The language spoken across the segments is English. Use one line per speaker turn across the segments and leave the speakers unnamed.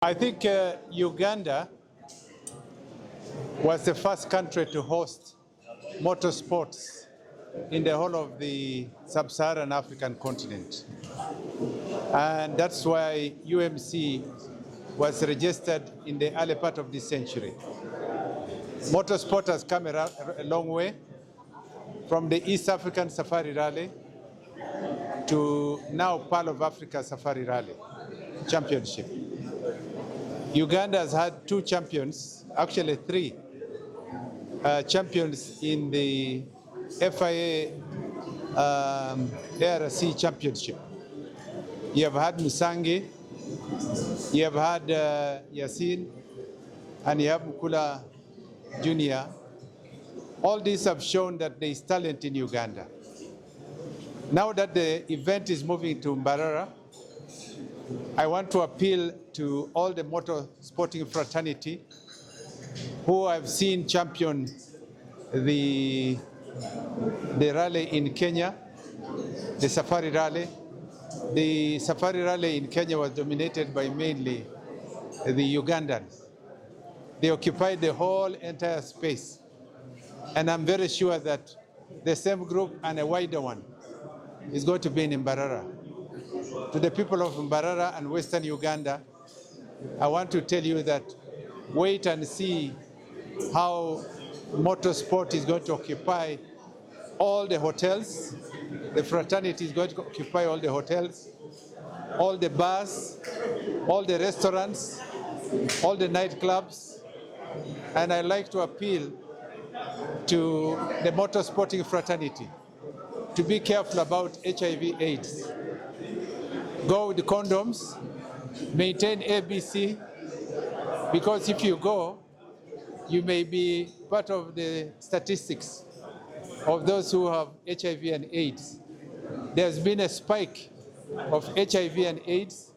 I think Uganda was the first country to host motorsports in the whole of the sub-Saharan African continent. And that's why UMC was registered in the early part of this century. Motorsport has come a long way from the East African Safari Rally to now Pearl of Africa Safari Rally Championship. Uganda has had two champions, actually three champions in the FIA ARC Championship. You have had Musangi, you have had Yasin, and you have Mukula Jr. All these have shown that there is talent in Uganda. Now that the event is moving to Mbarara, I want to appeal to all the motor sporting fraternity who have seen champion the rally in Kenya, the Safari Rally. The Safari Rally in Kenya was dominated by mainly the Ugandans. They occupied the whole entire space. And I'm very sure that the same group and a wider one is going to be in Mbarara. To the people of Mbarara and Western Uganda, I want to tell you that wait and see how motorsport is going to occupy all the hotels. The fraternity is going to occupy all the hotels, all the bars, all the restaurants, all the nightclubs. And I'd like to appeal to the motorsporting fraternity to be careful about HIV/AIDS. Go with the condoms, maintain ABC, because if you go, you may be part of the statistics of those who have HIV and AIDS. There's been a spike of HIV and AIDS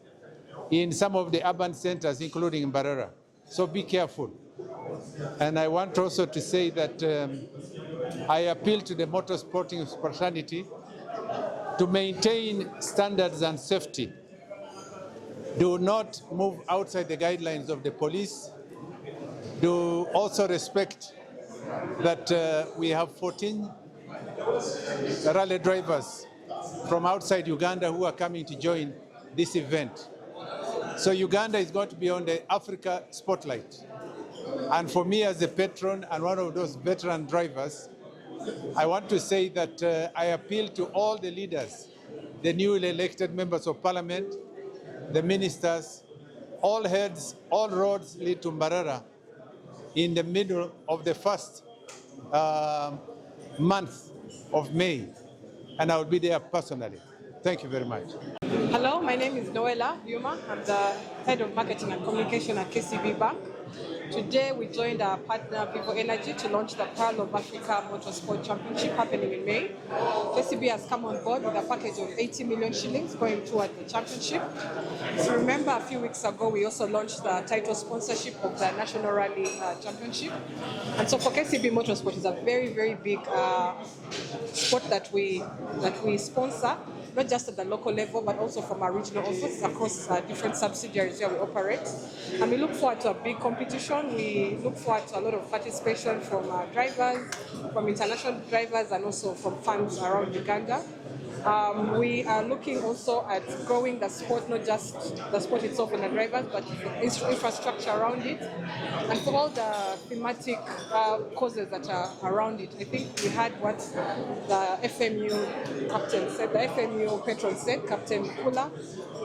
in some of the urban centers, including Mbarara. So be careful. And I want also to say that I appeal to the motorsporting fraternity to maintain standards and safety. Do not move outside the guidelines of the police. Do also respect that we have 14 rally drivers from outside Uganda who are coming to join this event. So Uganda is going to be on the Africa spotlight. And for me as a patron and one of those veteran drivers, I want to say that I appeal to all the leaders, the newly elected members of parliament, the ministers, all heads, all roads lead to Mbarara in the middle of the first month of May. And I will be there personally. Thank you very much.
Hello, my name is Noela Yuma. I'm the head of marketing and communication at KCB Bank. Today we joined our partner Vivo Energy to launch the Pearl of Africa Motorsport Championship happening in May. KCB has come on board with a package of 80 million shillings going toward the championship. If you remember, a few weeks ago we also launched the title sponsorship of the National Rally Championship. And so for KCB Motorsport, it's a very, very big sport that we sponsor, not just at the local level, but also from our regional offices across different subsidiaries where we operate. And we look forward to a big competition. We look forward to a lot of participation from drivers, from international drivers, and also from fans around Uganda. We are looking also at growing the sport, not just the sport itself and the drivers, but infrastructure around it. And for all the thematic causes that are around it, I think we had what the FMU captain said, the FMU patron said, Captain Kula,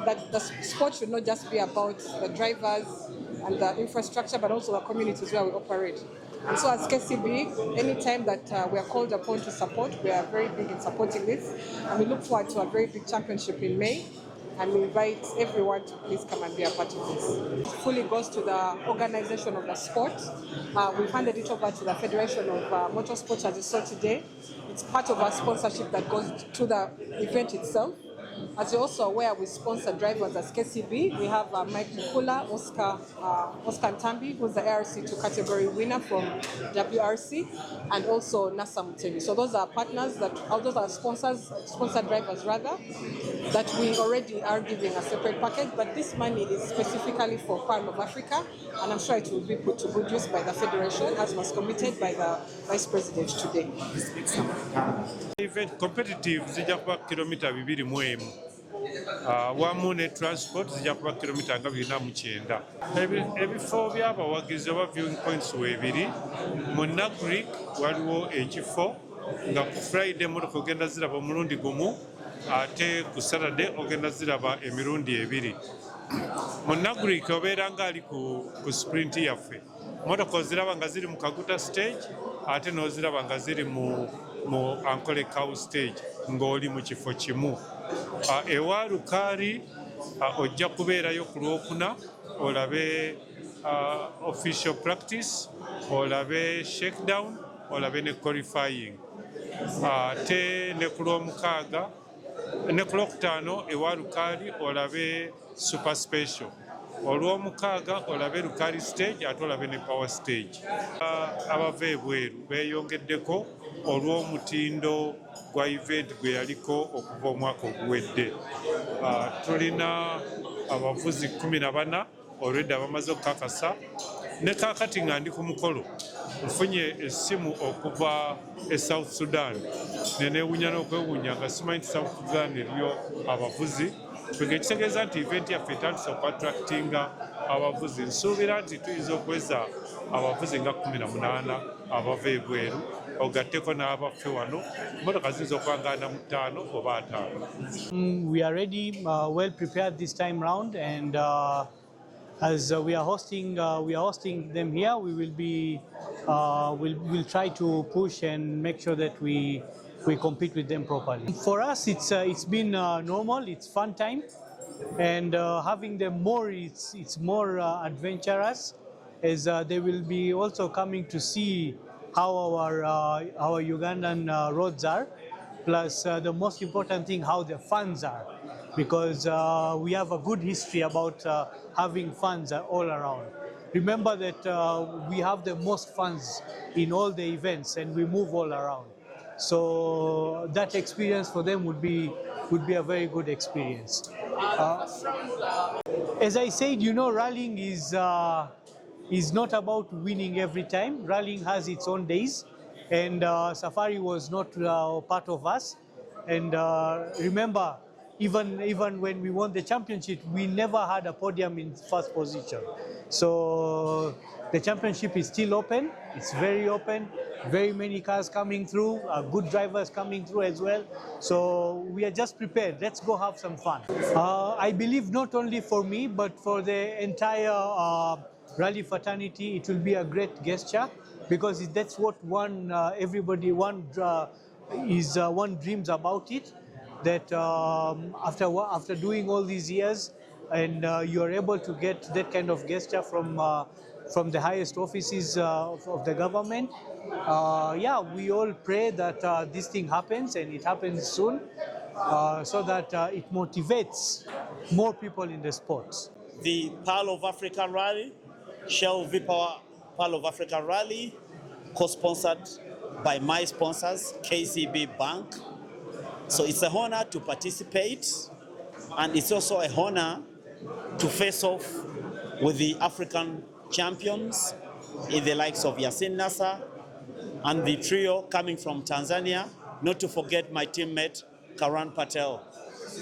that the sport should not just be about the drivers and the infrastructure, but also the communities where we operate. And so as KCB, anytime that we are called upon to support, we are very big in supporting this. And we look forward to a very big championship in May. And we invite everyone to please come and be a part of this. It fully goes to the organization of the sport. We've handed it over to the Federation of Motorsport, as you saw today. It's part of our sponsorship that goes to the event itself. As you're also aware, we sponsor drivers as KCB. We have Mike Mukula, Oscar Ntambi, who's the ARC2 category winner from WRC, and also Nasa Mutebi. So those are partners those are sponsored drivers rather, that we already are giving a separate package, but this money is specifically for Pearl of Africa, and I'm sure it will be put to good use by the Federation, as was committed by the Vice President today.
Event competitive zijja kuba kilomita 2.1 wamu ne transport zijja kuba kilomita 249. Ebifo by'abawagizi oba viewing points weebiri. Mu Nagrik waliwo ekifo nga ku Friday motoka ogenda ziraba omulundi gumu, ate ku Saturday ogenda ziraba emirundi ebiri. Mu Nagrik obeera ng'ali ku sprint yaffe. Motoka oziraba nga ziri mu Kaguta stage, ate n'oziraba nga ziri mu Ankole Cow stage ng'oli mu kifo kimu. Ewa Lukaari ojja kubeerayo ku Lwokuna olabe official practice, olabe shakedown, olabe ne qualifying. Ate ne ku Lwomukaaga ne ku Lwokutaano ewa Lukaari olabe super special. Olw'omukaaga olabe Lukaari stage ate olabe ne power stage. Abava ebweru beeyongeddeko olw'omutindo gwa event gwe yaliko okuva omwaka oguwedde. Tulina abavuzi 14 already abamaze okukakasa, ne kaakati nga ndi ku mukolo nfunye essimu okuva e South Sudan neneewunya n'okwewuunya nga simanyi nti South Sudan eriyo abavuzi. Ekitegeeza nti event yaffe etandise okuattractinga abavuzi. Nsuubira nti tuyinza okweza abavuzi nga 18 abava ebweru, ogatteko n'abaffe wano, motoka ziyinza okwangaana mu 5 oba 5.
We are ready, well prepared this time round, and as we are hosting them here, we will be we'll try to push and make sure that we compete with them properly. For us, it's been normal. It's fun time, and having them more, it's more adventurous, as they will be also coming to see how our Ugandan roads are, plus the most important thing, how the funds are, because we have a good history about having funds all around. Remember that we have the most funds in all the events, and we move all around. So that experience for them would be a very good experience. As I said, rallying is not about winning every time. Rallying has its own days, and Safari was not part of us. And remember, even when we won the championship, we never had a podium in first position. So the championship is still open. It's very open. Very many cars coming through, good drivers coming through as well. So we are just prepared. Let's go have some fun. I believe not only for me, but for the entire rally fraternity, it will be a great gesture, because that's what everybody dreams about it. That after doing all these years, and you're able to get that kind of gesture from the highest offices of the government. Yeah, we all pray that this thing happens, and it happens soon, so that it motivates more people in the sports.
The Pearl of Africa Rally, Shell V-Power Pearl of Africa Rally, co-sponsored by my sponsors, KCB Bank. So it's an honor to participate, and it's also an honor to face off with the African champions in the likes of Yasin Nasser and the trio coming from Tanzania, not to forget my teammate Karan Patel,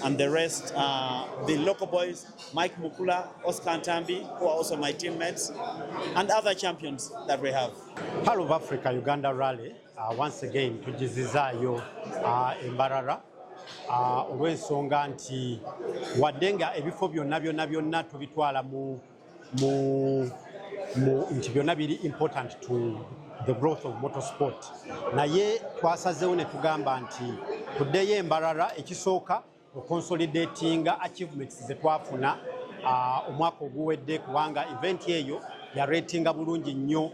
and the rest, the local boys, Mike Mukula, Oscar Ntambi, who are also my teammates, and other champions that we have.
Pearl of Africa Uganda Rally, once again, tujizizaayo embarara olw'ensonga nti wadde nga ebifo byonna tubitwala nti byonna biri important to the growth of motorsport, naye twasazeewo ne tugamba nti tuddeyo embarara, ekisooka okonsolidatinga achievements ze twafuna omwaka oguwedde, kubanga event eyo yaratinga bulungi nnyo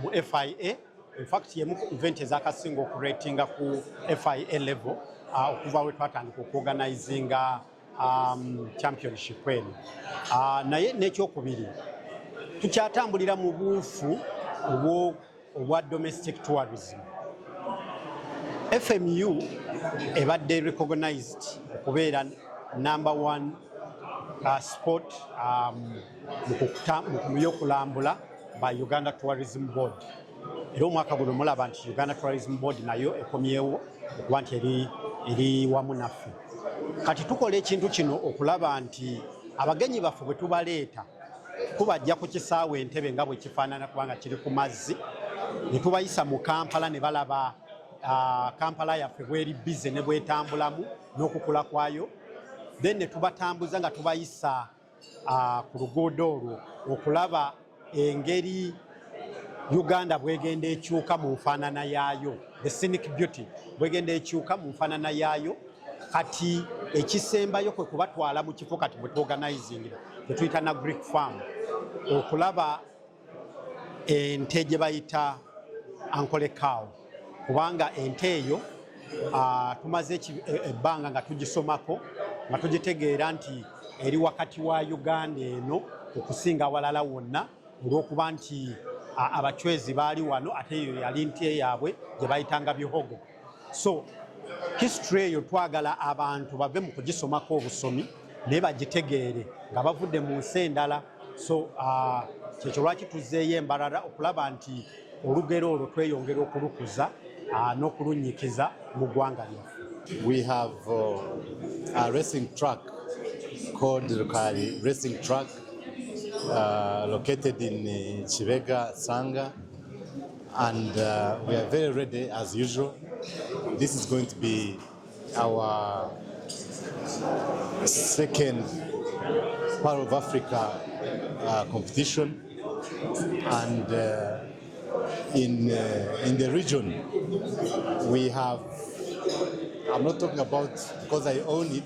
mu FIA. In fact, yemu event ezakasinga okuratinga ku FIA level, okuva we twatandika okuorganizinga championship eno. Naye n'ekyokubiri tukyatambulira mu buufu obwa domestic tourism. FMU ebadde recognized okubeera #1 sport mu byokulambula by Uganda Tourism Board. Era omwaka guno mulaba nti Uganda Tourism Board nayo ekomyewo okuba nti eri wamu naffe. Kati tukola ekintu kino okulaba nti abagenyi baffe bwe tubaleeta tubajja ku kisaawe Entebbe nga bwe kifaanana kubanga kiri ku mazzi, ne tubayisa mu Kampala ne balaba Kampala yaffe bweri bize ne bwetambulamu n'okukula kwayo, then ne tubatambuza nga tubayisa ku luguudo olwo okulaba engeri Uganda bwegenda ekyuka mu nfaanana yaayo, the scenic beauty bwegenda ekyuka mu nfaanana yaayo. Kati ekisembayo kwe kubatwala mu kifo kati bwe tuorganizingira tetuyita na Greek farm okulaba ente gye bayita ankole cow, kubanga ente eyo tumaze ebbanga nga tugisomako nga tugitegeera nti eri wakati wa Uganda eno okusinga awalala wonna, olw'okuba nti abachwezi baali wano ate eyo yali nte yaabwe gye bayitanga bihogo. So history eyo twagala abantu bave mu kugisomako obusomi naye bagitegeere nga bavudde mu nsi endala. So kyekyo lwaki tuzzeeyo embalala okulaba nti olugero olwo tweyongera okulukuza n'okulunyikiza mu ggwanga lyaffe.
We have a racing track called Rukari Racing Track located in Chibega, Sanga, and we are very ready as usual. This is going to be our second Part of Africa competition, and in the region we have, I'm not talking about because I own it,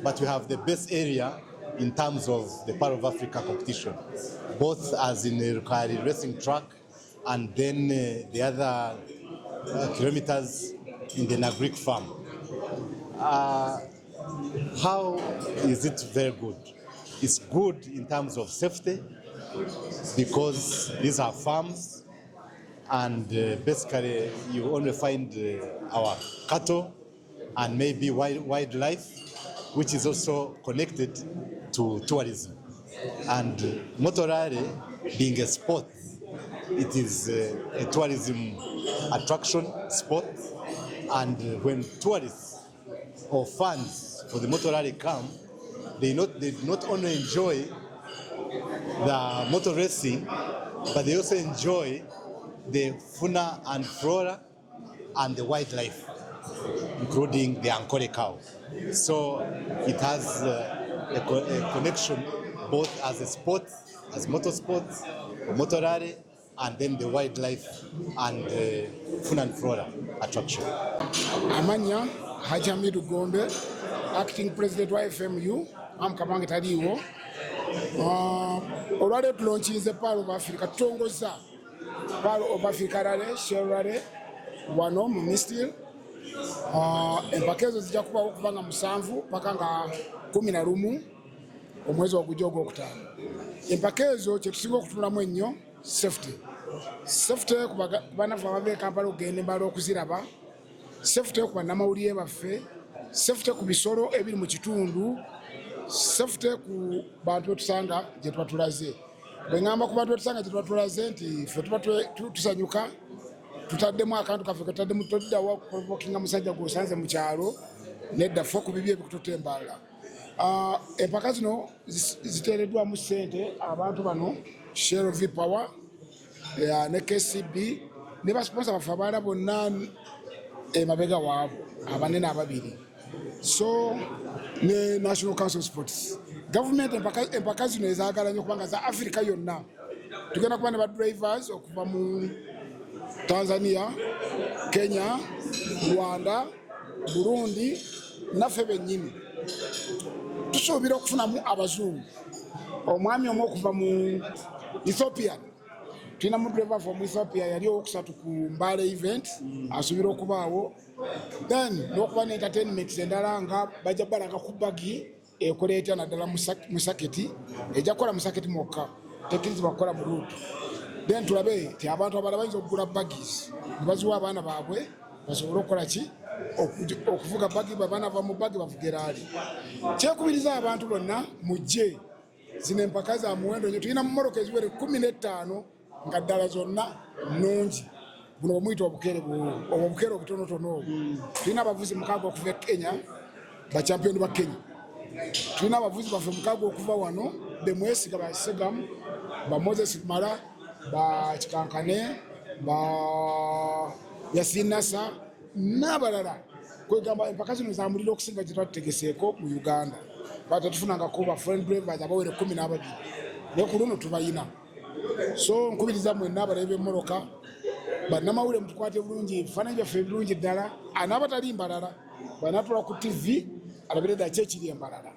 but we have the best area in terms of the Part of Africa competition, both as in the Rukari Racing Track and then the other kilometers in the Greek farm. How is it very good? It's good in terms of safety because these are farms, and basically you only find our cattle and maybe wildlife, which is also connected to tourism. And motor rally being a sport, it is a tourism attraction sport, and when tourists or fans for the motor rally come, they not only enjoy the motor racing, but they also enjoy the fauna and flora and the wildlife, including the Ankole cow. So it has a connection both as a sport, as motorsport, motor rally, and then the wildlife and fauna and flora attraction.
Amanya Hajamidu Gombe, acting president of FMU. I'm Kabange Tadiwo. Already launching the Part of Africa, Tongoza, Part of Africa Rally, Shell Rally, Wano, Mestil. Empakezo zijakuba okuvanga musanvu paka nga 11 omwezi ogujjogo okutano. Empakezo kyetusinga okutunulamu ennyo safety ku bana babe Kampala ogenda embala okuziraba, safety ku bannamawulire baffe, safety ku bisolo ebiri mu kitundu, safety ku bantu betusanga gye tuba tulaze. Bwe ngamba ku bantu betusanga gye tuba tulaze nti ffe tuba tusanyuka tutaddemu akantu kaffe kataddemu toddawo okuprovokinga musajja gw'osanze mu kyalo nedda ffe ku bibi ebikututembalala. Empaka zino ziteereddwamu ssente abantu bano Shell V Power ne KCB ne basponsa baffe abalala bonna emabega waabo abanene ababiri, so ne National Council of Sports. Government empaka zino ezaagala nnyo kubanga za Africa yonna. Tugenda kuba ne ba drivers okuva mu Tanzania, Kenya, Rwanda, Burundi, naffe bennyini. Tusuubira okufunamu abazungu. Omwami omu okuva mu Ethiopia tulina mu driver from Ethiopia yali owokusatu ku Mbale event asuubira okubaawo, then n'okuba ne entertainment endala nga bajja balaga ku bagi ekola etya naddala mu saketi, ejja kukola mu saketi mwokka, tekkirizibwa kukola mu route. Then tulabe ti abantu abalala bayinza okugula baggies ne baziwa abaana baabwe basobole okukola ki, okuvuga bagi, abaana bava mu bagi bavuga eraali. Kyekubiriza abantu bonna mujje, zino empaka za muwendo nnyo, tulina mmoloka eziwere 15 nga ddala zonna nnungi. Buno bwemuyita obukeere obukeere obutonotono obwo. Tulina abavuzi 6 okuva e Kenya, bachampiyoni ba Kenya. Tulina abavuzi baffe 6 okuva wano, bemwesiga ba Segamu, ba Moses Mala, ba Kikankane, ba Yasinasa n'abalala. Kwegamba empaka zino za muliro okusinga gye twatutegeseeko mu Uganda. Batatufunangako ba friend drivers abawere 12 naye ku luno tubayina. So nkubiriza mwenna abalabe b'emmoloka bannamawulire mutukwate bulungi, ebifaananyi byaffe ebirungi ddala, anaabatali mbalala banatula ku TV alabire ddala ki ekiri embalala.